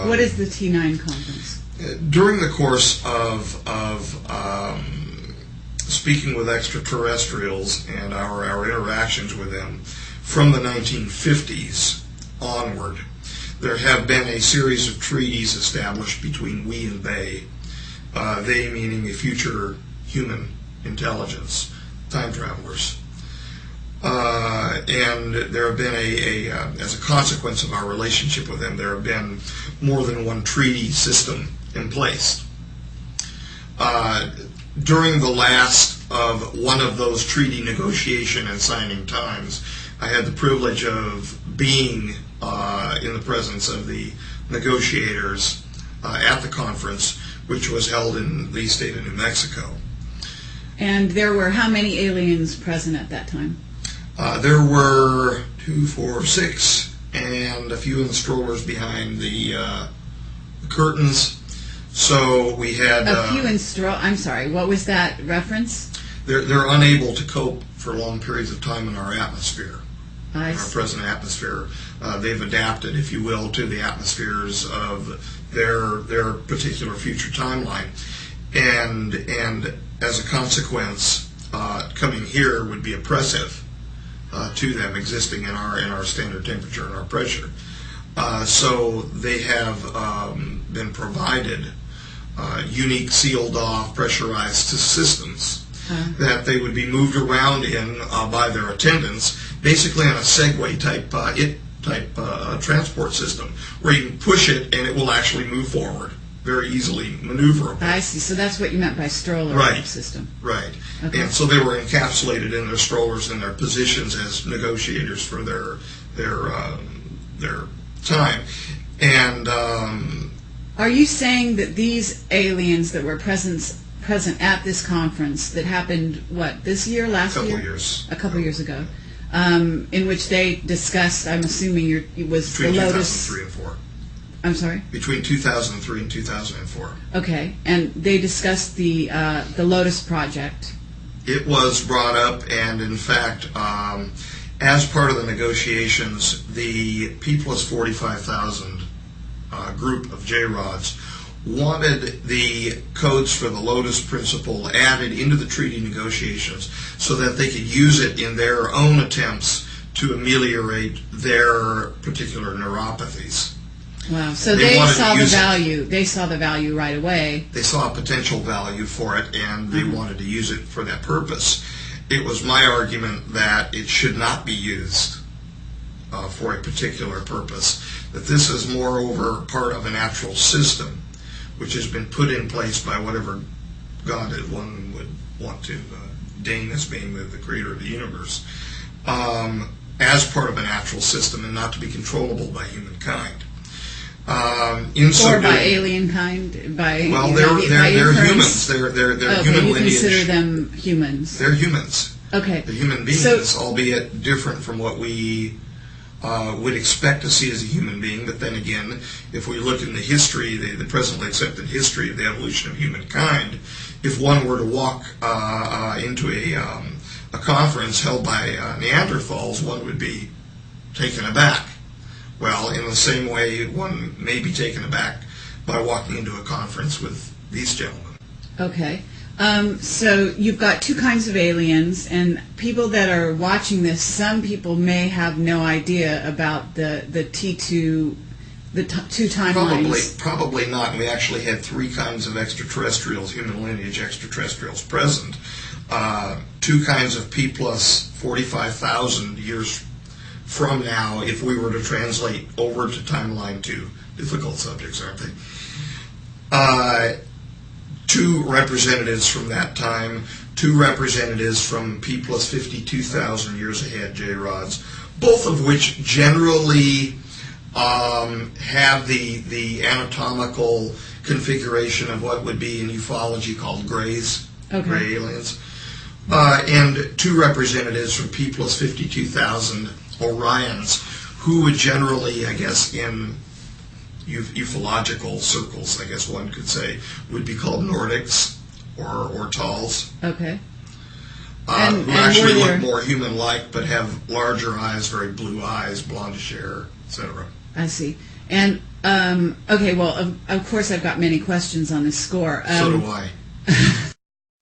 What is the T9 conference? During the course of speaking with extraterrestrials and our interactions with them from the 1950s onward, there have been a series of treaties established between we and they meaning a future human intelligence, time travelers. And there have been as a consequence of our relationship with them, there have been more than one treaty system in place. During the last of one of those treaty negotiation and signing times, I had the privilege of being in the presence of the negotiators at the conference, which was held in the state of New Mexico. And there were how many aliens present at that time? There were 2, 4, 6, and a few in the strollers behind the curtains. So we had a few in I'm sorry. What was that reference? They're unable to cope for long periods of time in our atmosphere, our present atmosphere. They've adapted, if you will, to the atmospheres of their particular future timeline, and as a consequence, coming here would be oppressive to them, existing in our standard temperature and our pressure. So they have been provided unique sealed-off pressurized systems that they would be moved around in by their attendants, basically on a Segway type transport system, where you can push it and it will actually move forward, very easily maneuverable. I see. So that's what you meant by stroller system. Right. Okay. And so they were encapsulated in their strollers and their positions as negotiators for their time. And are you saying that these aliens that were present at this conference that happened, this year, last year? A couple years ago. In which they discussed, I'm assuming it was between the Lotus... 2003 and 4. I'm sorry? Between 2003 and 2004. Okay, and they discussed the Lotus project. It was brought up, and in fact, as part of the negotiations, the P+45,000 group of J-Rods wanted the codes for the Lotus principle added into the treaty negotiations so that they could use it in their own attempts to ameliorate their particular neuropathies. Wow. So they saw the value. They saw the value right away. They saw a potential value for it, and they wanted to use it for that purpose. It was my argument that it should not be used for a particular purpose, that this is moreover part of a natural system which has been put in place by whatever God one would want to deign as being the creator of the universe, as part of a natural system and not to be controllable by humankind. Or by alien kind? They're humans. They're human lineage. You consider them humans. They're humans. Okay. They're human beings, albeit different from what we would expect to see as a human being. But then again, if we look in the history, the presently accepted history of the evolution of humankind, if one were to walk into a conference held by Neanderthals, one would be taken aback. Well, in the same way, one may be taken aback by walking into a conference with these gentlemen. Okay. So you've got two kinds of aliens, and people that are watching this, some people may have no idea about the T2, two timelines. Probably not. We actually had three kinds of extraterrestrials, human lineage extraterrestrials present. Two kinds of P plus 45,000 years from now, if we were to translate over to timeline 2. Difficult subjects, aren't they? Two representatives from that time, two representatives from P plus 52,000 years ahead, J-Rods, both of which generally have the anatomical configuration of what would be in ufology called grays, gray aliens, and two representatives from P plus 52,000 Orions, who would generally, I guess, in ufological circles, I guess one could say, would be called Nordics or Tals. Okay. Who actually look more human-like but have larger eyes, very blue eyes, blondish hair, etc. I see. And okay, well, of course, I've got many questions on this score. So do I.